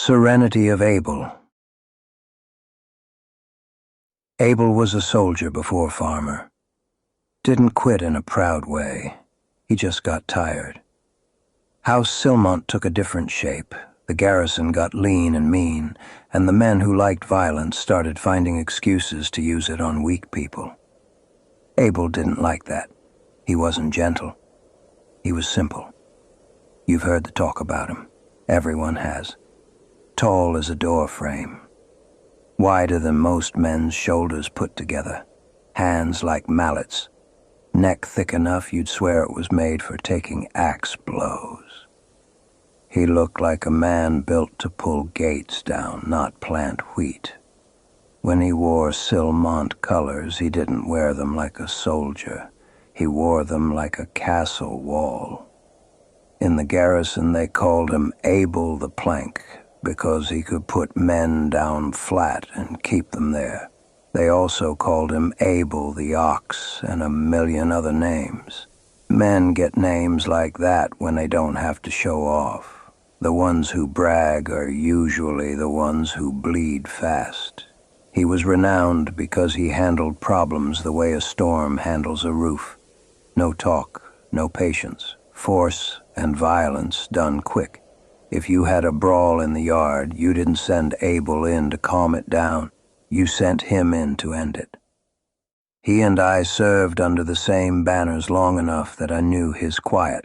Serenity of Abel. Abel was a soldier before farmer. Didn't quit in a proud way. He just got tired. House Silmont took a different shape. The garrison got lean and mean, and the men who liked violence started finding excuses to use it on weak people. Abel didn't like that. He wasn't gentle. He was simple. You've heard the talk about him. Everyone has. Tall as a door frame. Wider than most men's shoulders put together. Hands like mallets. Neck thick enough you'd swear it was made for taking axe blows. He looked like a man built to pull gates down, not plant wheat. When he wore Silmont colors, he didn't wear them like a soldier. He wore them like a castle wall. In the garrison they called him Abel the Plank, because he could put men down flat and keep them there. They also called him Abel the Ox and a million other names. Men get names like that when they don't have to show off. The ones who brag are usually the ones who bleed fast. He was renowned because he handled problems the way a storm handles a roof. No talk, no patience, force and violence done quick. If you had a brawl in the yard, you didn't send Abel in to calm it down. You sent him in to end it. He and I served under the same banners long enough that I knew his quiet.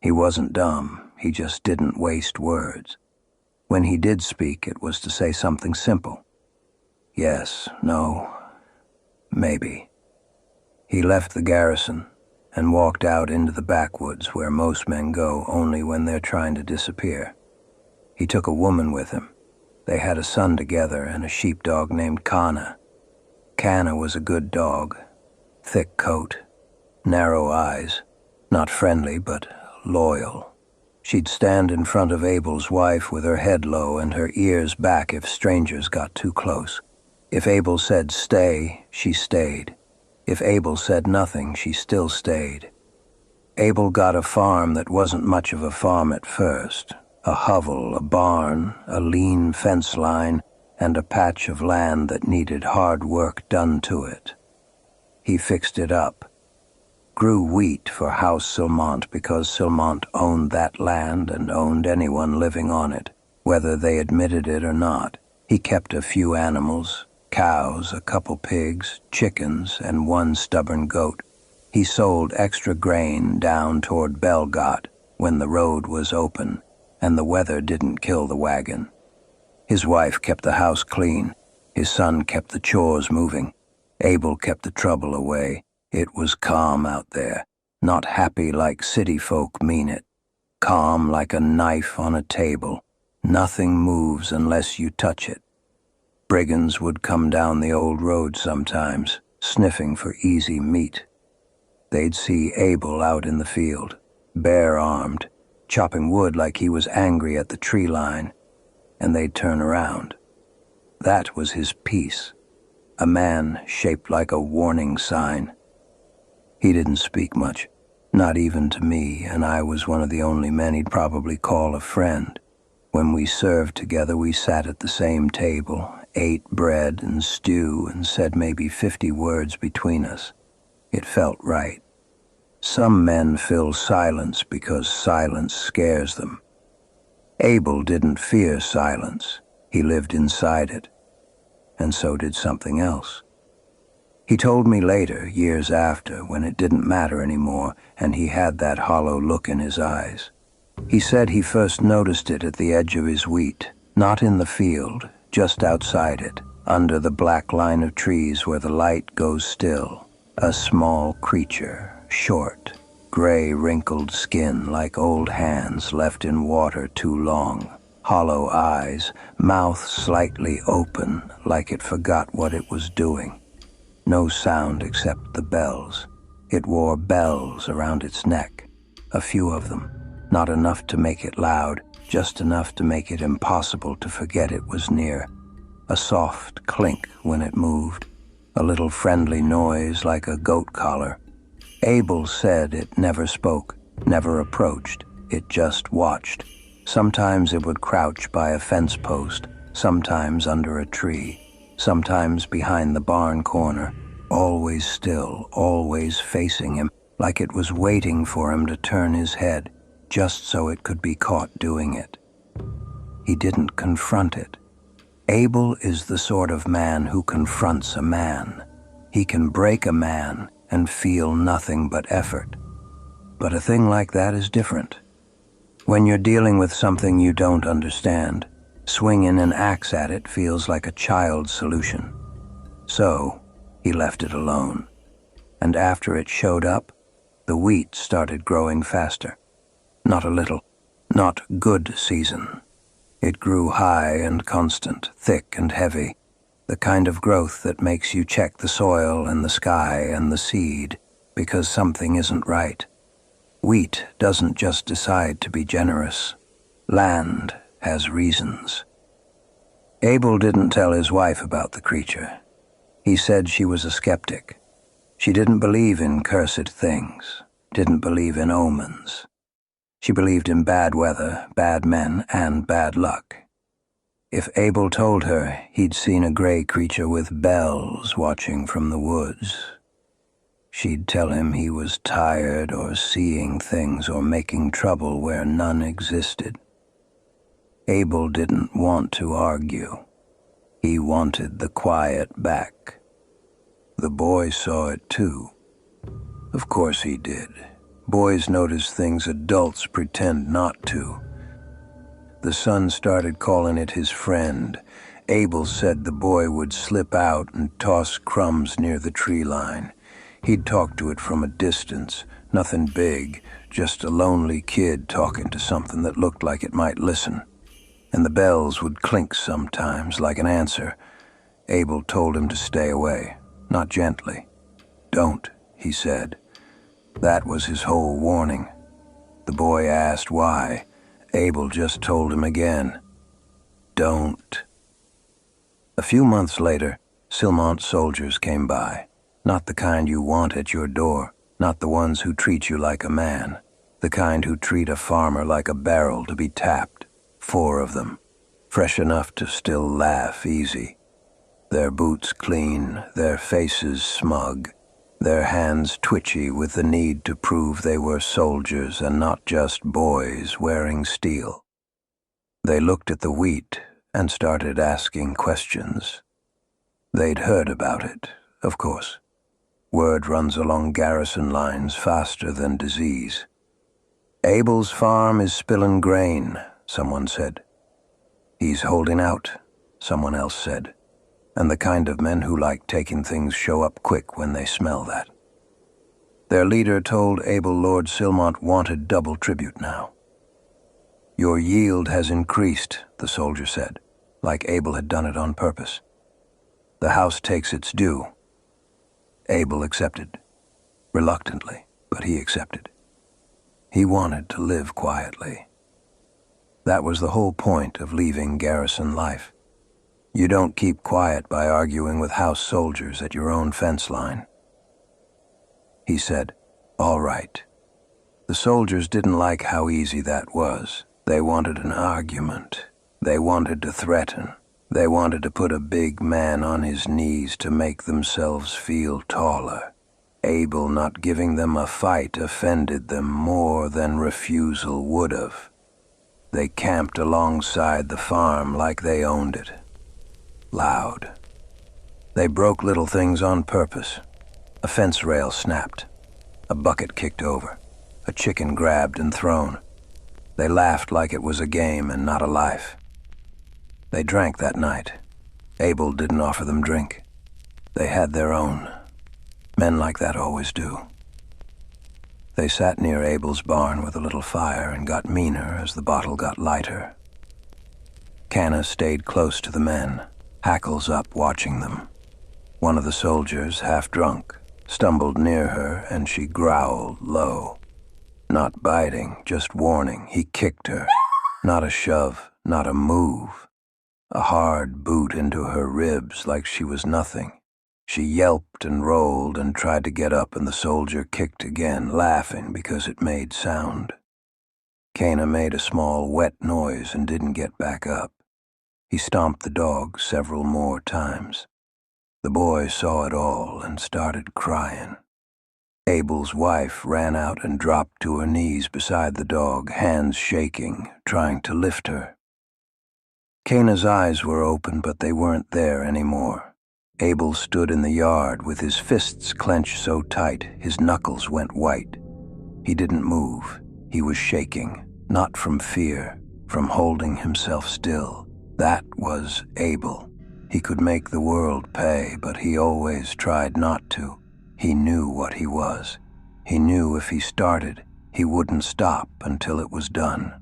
He wasn't dumb, he just didn't waste words. When he did speak, it was to say something simple. Yes, no, maybe. He left the garrison and walked out into the backwoods where most men go only when they're trying to disappear. He took a woman with him. They had a son together and a sheepdog named Kana. Kana was a good dog. Thick coat, narrow eyes, not friendly but loyal. She'd stand in front of Abel's wife with her head low and her ears back if strangers got too close. If Abel said stay, she stayed. If Abel said nothing, she still stayed. Abel got a farm that wasn't much of a farm at first. A hovel, a barn, a lean fence line, and a patch of land that needed hard work done to it. He fixed it up. Grew wheat for House Silmont because Silmont owned that land and owned anyone living on it, whether they admitted it or not. He kept a few animals. Cows, a couple pigs, chickens, and one stubborn goat. He sold extra grain down toward Belgot when the road was open and the weather didn't kill the wagon. His wife kept the house clean. His son kept the chores moving. Abel kept the trouble away. It was calm out there, not happy like city folk mean it. Calm like a knife on a table. Nothing moves unless you touch it. Brigands would come down the old road sometimes, sniffing for easy meat. They'd see Abel out in the field, bare-armed, chopping wood like he was angry at the tree line, and they'd turn around. That was his peace, a man shaped like a warning sign. He didn't speak much, not even to me, and I was one of the only men he'd probably call a friend. When we served together, we sat at the same table, ate bread and stew, and said maybe 50 words between us. It felt right. Some men fill silence because silence scares them. Abel didn't fear silence. He lived inside it. And so did something else. He told me later, years after, when it didn't matter anymore, and he had that hollow look in his eyes. He said he first noticed it at the edge of his wheat, not in the field, just outside it, under the black line of trees where the light goes still. A small creature, short, gray wrinkled skin like old hands left in water too long, hollow eyes, mouth slightly open like it forgot what it was doing. No sound except the bells. It wore bells around its neck, a few of them, not enough to make it loud, just enough to make it impossible to forget it was near. A soft clink when it moved, a little friendly noise like a goat collar. Abel said it never spoke, never approached. It just watched, Sometimes it would crouch by a fence post, sometimes under a tree, sometimes behind the barn corner, always still, always facing him, like it was waiting for him to turn his head, just so it could be caught doing it. He didn't confront it. Abel is the sort of man who confronts a man. He can break a man and feel nothing but effort. But a thing like that is different. When you're dealing with something you don't understand, swinging an axe at it feels like a child's solution. So, he left it alone. And after it showed up, the wheat started growing faster. Not a little, not good season. It grew high and constant, thick and heavy, the kind of growth that makes you check the soil and the sky and the seed because something isn't right. Wheat doesn't just decide to be generous. Land has reasons. Abel didn't tell his wife about the creature. He said she was a skeptic. She didn't believe in cursed things, didn't believe in omens. She believed in bad weather, bad men, and bad luck. If Abel told her he'd seen a gray creature with bells watching from the woods, she'd tell him he was tired or seeing things or making trouble where none existed. Abel didn't want to argue. He wanted the quiet back. The boy saw it too. Of course he did. Boys notice things adults pretend not to. The son started calling it his friend. Abel said the boy would slip out and toss crumbs near the tree line. He'd talk to it from a distance, nothing big, just a lonely kid talking to something that looked like it might listen. And the bells would clink sometimes, like an answer. Abel told him to stay away, not gently. "Don't," he said. That was his whole warning. The boy asked why. Abel just told him again, "Don't." A few months later, Silmont soldiers came by. Not the kind you want at your door, not the ones who treat you like a man, the kind who treat a farmer like a barrel to be tapped. 4 of them, fresh enough to still laugh easy. Their boots clean, their faces smug, their hands twitchy with the need to prove they were soldiers and not just boys wearing steel. They looked at the wheat and started asking questions. They'd heard about it, of course. Word runs along garrison lines faster than disease. "Abel's farm is spilling grain," someone said. "He's holding out," someone else said. And the kind of men who like taking things show up quick when they smell that. Their leader told Abel Lord Silmont wanted double tribute now. "Your yield has increased," the soldier said, like Abel had done it on purpose. "The house takes its due." Abel accepted. Reluctantly, but he accepted. He wanted to live quietly. That was the whole point of leaving garrison life. You don't keep quiet by arguing with house soldiers at your own fence line. He said, "All right." The soldiers didn't like how easy that was. They wanted an argument. They wanted to threaten. They wanted to put a big man on his knees to make themselves feel taller. Abel not giving them a fight offended them more than refusal would have. They camped alongside the farm like they owned it. Loud. They broke little things on purpose. A fence rail snapped. A bucket kicked over. A chicken grabbed and thrown. They laughed like it was a game and not a life. They drank that night. Abel didn't offer them drink. They had their own. Men like that always do. They sat near Abel's barn with a little fire and got meaner as the bottle got lighter. Canna stayed close to the men, hackles up watching them. One of the soldiers, half drunk, stumbled near her and she growled low. Not biting, just warning. He kicked her. Not a shove, not a move. A hard boot into her ribs like she was nothing. She yelped and rolled and tried to get up, and the soldier kicked again, laughing because it made sound. Cana made a small, wet noise and didn't get back up. He stomped the dog several more times. The boy saw it all and started crying. Abel's wife ran out and dropped to her knees beside the dog, hands shaking, trying to lift her. Cana's eyes were open, but they weren't there anymore. Abel stood in the yard with his fists clenched so tight his knuckles went white. He didn't move. He was shaking, not from fear, from holding himself still. That was Abel. He could make the world pay, but he always tried not to. He knew what he was. He knew if he started, he wouldn't stop until it was done.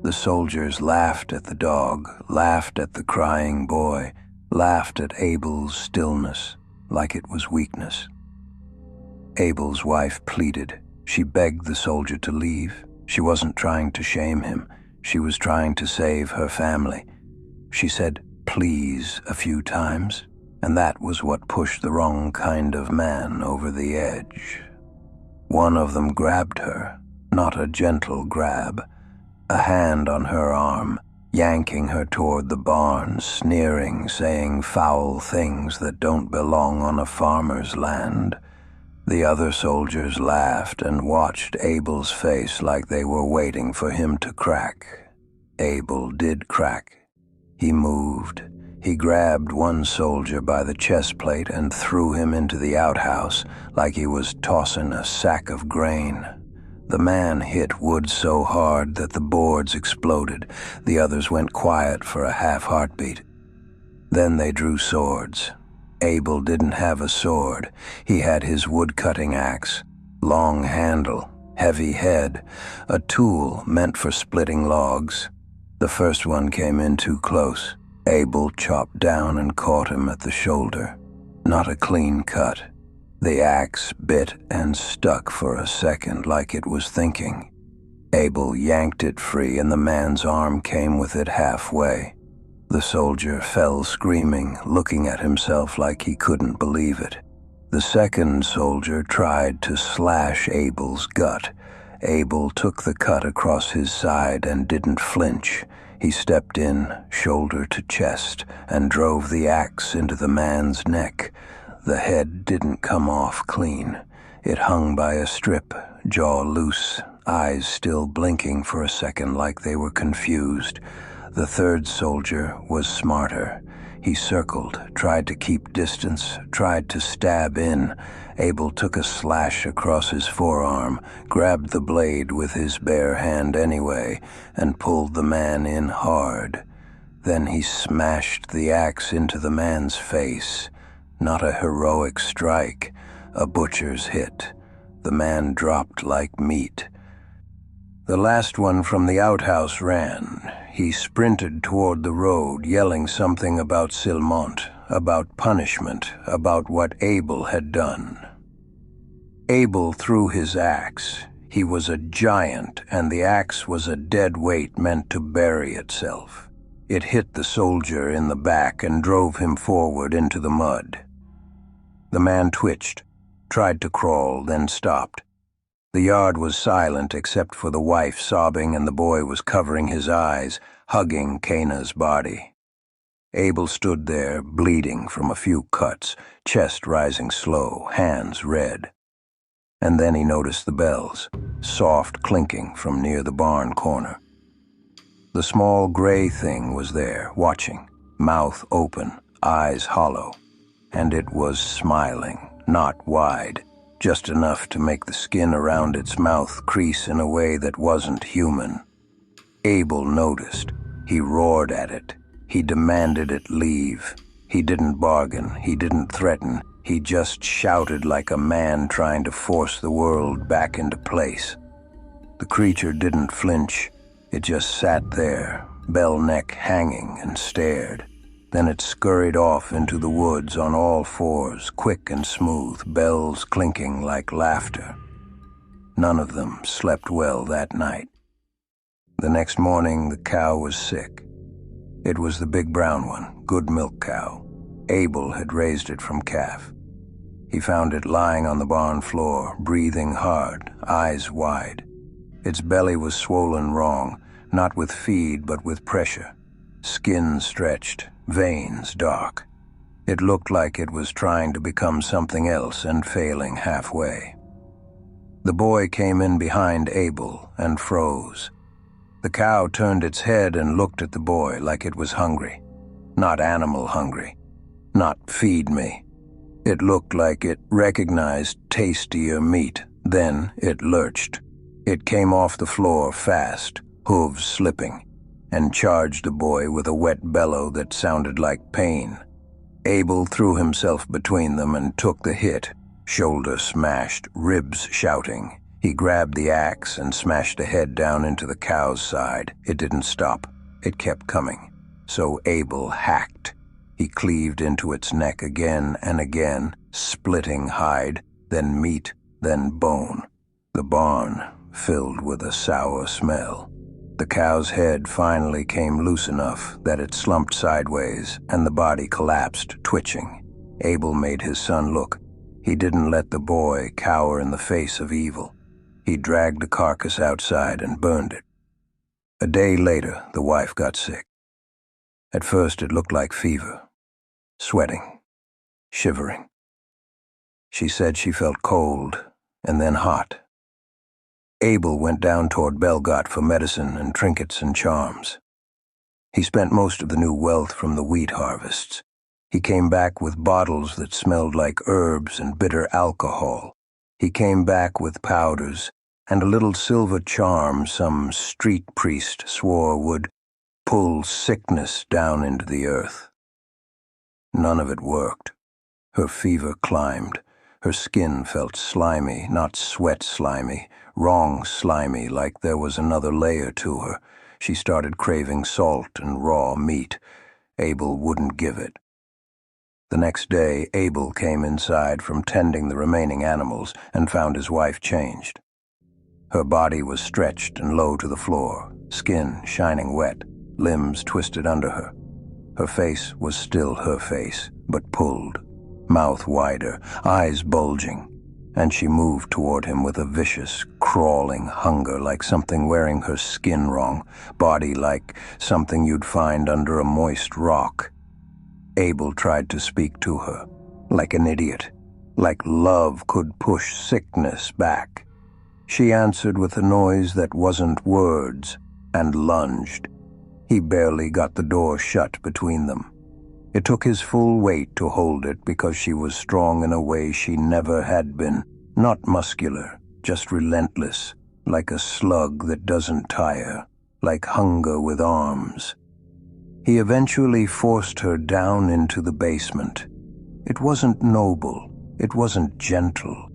The soldiers laughed at the dog, laughed at the crying boy, laughed at Abel's stillness, like it was weakness. Abel's wife pleaded. She begged the soldier to leave. She wasn't trying to shame him. She was trying to save her family. She said, "Please," a few times, and that was what pushed the wrong kind of man over the edge. One of them grabbed her, not a gentle grab, a hand on her arm, yanking her toward the barn, sneering, saying foul things that don't belong on a farmer's land. The other soldiers laughed and watched Abel's face like they were waiting for him to crack. Abel did crack. He moved. He grabbed one soldier by the chest plate and threw him into the outhouse like he was tossing a sack of grain. The man hit wood so hard that the boards exploded. The others went quiet for a half heartbeat. Then they drew swords. Abel didn't have a sword. He had his wood-cutting axe, long handle, heavy head, a tool meant for splitting logs. The first one came in too close. Abel chopped down and caught him at the shoulder. Not a clean cut. The axe bit and stuck for a second like it was thinking. Abel yanked it free and the man's arm came with it halfway. The soldier fell screaming, looking at himself like he couldn't believe it. The second soldier tried to slash Abel's gut. Abel took the cut across his side and didn't flinch. He stepped in, shoulder to chest, and drove the axe into the man's neck. The head didn't come off clean. It hung by a strip, jaw loose, eyes still blinking for a second like they were confused. The third soldier was smarter. He circled, tried to keep distance, tried to stab in. Abel took a slash across his forearm, grabbed the blade with his bare hand anyway, and pulled the man in hard. Then he smashed the axe into the man's face. Not a heroic strike, a butcher's hit. The man dropped like meat. The last one from the outhouse ran. He sprinted toward the road, yelling something about Silmont, about punishment, about what Abel had done. Abel threw his axe. He was a giant, and the axe was a dead weight meant to bury itself. It hit the soldier in the back and drove him forward into the mud. The man twitched, tried to crawl, then stopped. The yard was silent except for the wife sobbing and the boy was covering his eyes, hugging Cana's body. Abel stood there, bleeding from a few cuts, chest rising slow, hands red. And then he noticed the bells, soft clinking from near the barn corner. The small gray thing was there, watching, mouth open, eyes hollow. And it was smiling, not wide, just enough to make the skin around its mouth crease in a way that wasn't human. Abel noticed. He roared at it. He demanded it leave. He didn't bargain. He didn't threaten. He just shouted like a man trying to force the world back into place. The creature didn't flinch. It just sat there, bell neck hanging, and stared. Then it scurried off into the woods on all fours, quick and smooth, bells clinking like laughter. None of them slept well that night. The next morning, the cow was sick. It was the big brown one, good milk cow. Abel had raised it from calf. He found it lying on the barn floor, breathing hard, eyes wide. Its belly was swollen wrong, not with feed but with pressure. Skin stretched, veins dark. It looked like it was trying to become something else and failing halfway. The boy came in behind Abel and froze. The cow turned its head and looked at the boy like it was hungry. Not animal hungry. Not feed me. It looked like it recognized tastier meat. Then it lurched. It came off the floor fast, hooves slipping, and charged the boy with a wet bellow that sounded like pain. Abel threw himself between them and took the hit, shoulder smashed, ribs shouting. He grabbed the axe and smashed the head down into the cow's side. It didn't stop. It kept coming. So Abel hacked. He cleaved into its neck again and again, splitting hide, then meat, then bone. The barn filled with a sour smell. The cow's head finally came loose enough that it slumped sideways and the body collapsed, twitching. Abel made his son look. He didn't let the boy cower in the face of evil. He dragged the carcass outside and burned it. A day later, the wife got sick. At first it looked like fever. Sweating. Shivering. She said she felt cold and then hot. Abel went down toward Belgot for medicine and trinkets and charms. He spent most of the new wealth from the wheat harvests. He came back with bottles that smelled like herbs and bitter alcohol. He came back with powders and a little silver charm some street priest swore would pull sickness down into the earth. None of it worked. Her fever climbed. Her skin felt slimy, not sweat slimy, wrong slimy, like there was another layer to her. She started craving salt and raw meat. Abel wouldn't give it. The next day, Abel came inside from tending the remaining animals and found his wife changed. Her body was stretched and low to the floor, skin shining wet, limbs twisted under her. Her face was still her face, but pulled, mouth wider, eyes bulging, and she moved toward him with a vicious, crawling hunger like something wearing her skin wrong, body like something you'd find under a moist rock. Abel tried to speak to her, like an idiot, like love could push sickness back. She answered with a noise that wasn't words, and lunged. He barely got the door shut between them. It took his full weight to hold it because she was strong in a way she never had been, not muscular, just relentless, like a slug that doesn't tire, like hunger with arms. He eventually forced her down into the basement. It wasn't noble, it wasn't gentle.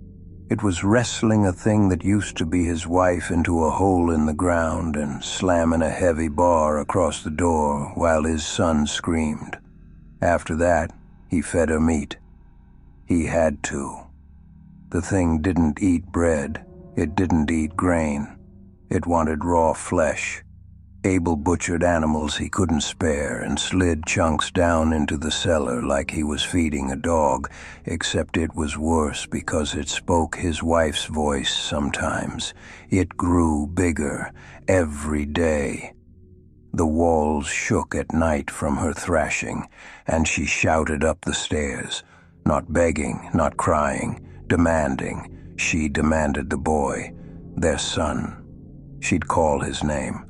It was wrestling a thing that used to be his wife into a hole in the ground and slamming a heavy bar across the door while his son screamed. After that, he fed her meat. He had to. The thing didn't eat bread. It didn't eat grain. It wanted raw flesh. Abel butchered animals he couldn't spare and slid chunks down into the cellar like he was feeding a dog, except it was worse because it spoke his wife's voice sometimes. It grew bigger every day. The walls shook at night from her thrashing, and she shouted up the stairs, not begging, not crying, demanding. She demanded the boy, their son. She'd call his name.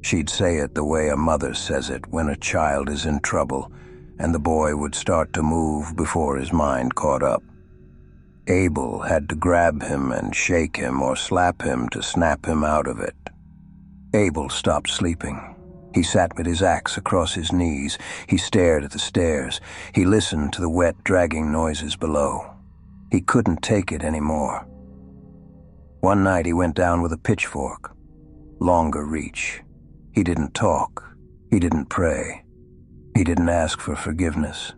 She'd say it the way a mother says it when a child is in trouble, and the boy would start to move before his mind caught up. Abel had to grab him and shake him or slap him to snap him out of it. Abel stopped sleeping. He sat with his axe across his knees. He stared at the stairs. He listened to the wet, dragging noises below. He couldn't take it anymore. One night he went down with a pitchfork. Longer reach. He didn't talk. He didn't pray. He didn't ask for forgiveness.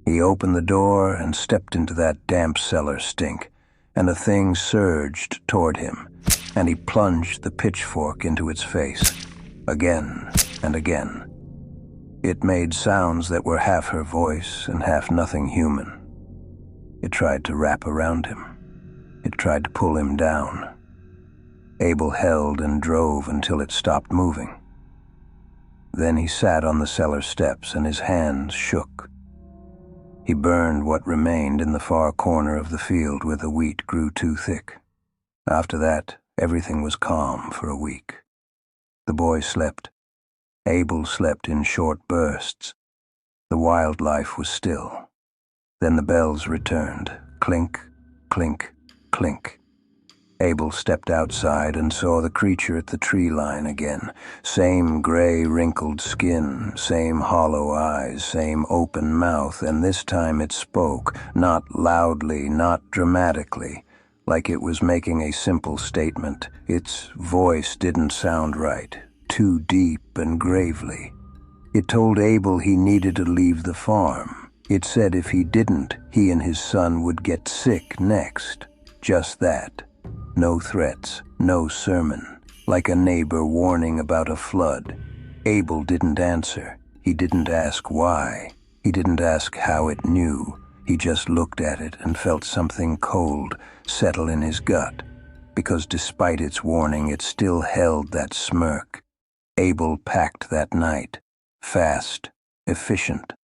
He opened the door and stepped into that damp cellar stink, and a thing surged toward him, and he plunged the pitchfork into its face, again and again. It made sounds that were half her voice and half nothing human. It tried to wrap around him. It tried to pull him down. Abel held and drove until it stopped moving. Then he sat on the cellar steps and his hands shook. He burned what remained in the far corner of the field where the wheat grew too thick. After that, everything was calm for a week. The boy slept. Abel slept in short bursts. The wildlife was still. Then the bells returned. Clink, clink, clink. Abel stepped outside and saw the creature at the tree line again. Same gray, wrinkled skin, same hollow eyes, same open mouth, and this time it spoke, not loudly, not dramatically, like it was making a simple statement. Its voice didn't sound right, too deep and gravely. It told Abel he needed to leave the farm. It said if he didn't, he and his son would get sick next. Just that. No threats, no sermon, like a neighbor warning about a flood. Abel didn't answer. He didn't ask why. He didn't ask how it knew. He just looked at it and felt something cold settle in his gut, because despite its warning, it still held that smirk. Abel packed that night, fast, efficient,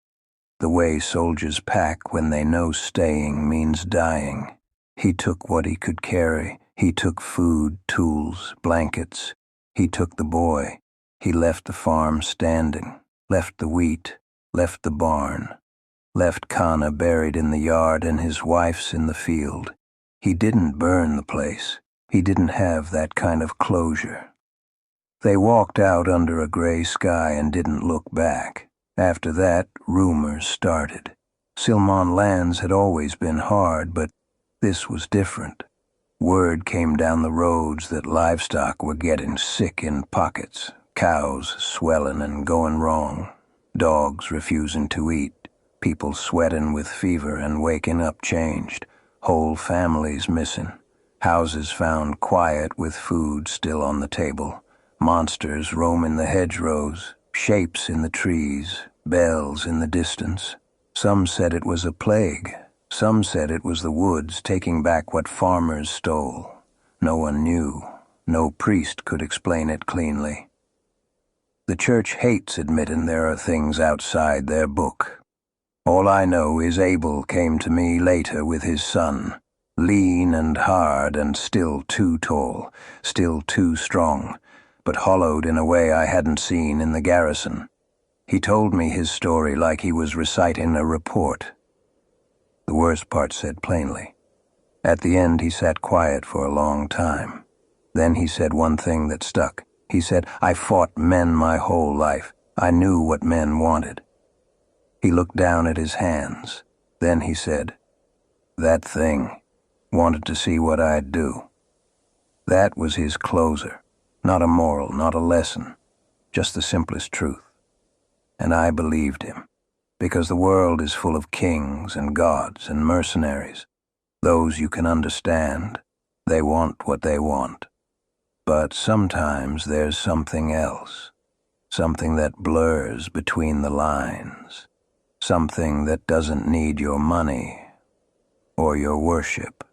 the way soldiers pack when they know staying means dying. He took what he could carry. He took food, tools, blankets. He took the boy. He left the farm standing, left the wheat, left the barn, left Kana buried in the yard and his wife's in the field. He didn't burn the place. He didn't have that kind of closure. They walked out under a gray sky and didn't look back. After that, rumors started. Silmon lands had always been hard, but this was different. Word came down the roads that livestock were getting sick in pockets, cows swelling and going wrong, dogs refusing to eat, people sweating with fever and waking up changed, whole families missing, houses found quiet with food still on the table, monsters roaming the hedgerows, shapes in the trees, bells in the distance. Some said it was a plague. Some said it was the woods taking back what farmers stole. No one knew. No priest could explain it cleanly. The church hates admitting there are things outside their book. All I know is Abel came to me later with his son, lean and hard and still too tall, still too strong, but hollowed in a way I hadn't seen in the garrison. He told me his story like he was reciting a report. The worst part said plainly. At the end, he sat quiet for a long time. Then he said one thing that stuck. He said, "I fought men my whole life. I knew what men wanted." He looked down at his hands. Then he said, "That thing wanted to see what I'd do." That was his closer. Not a moral, not a lesson, just the simplest truth. And I believed him. Because the world is full of kings and gods and mercenaries. Those you can understand. They want what they want. But sometimes there's something else. Something that blurs between the lines. Something that doesn't need your money or your worship.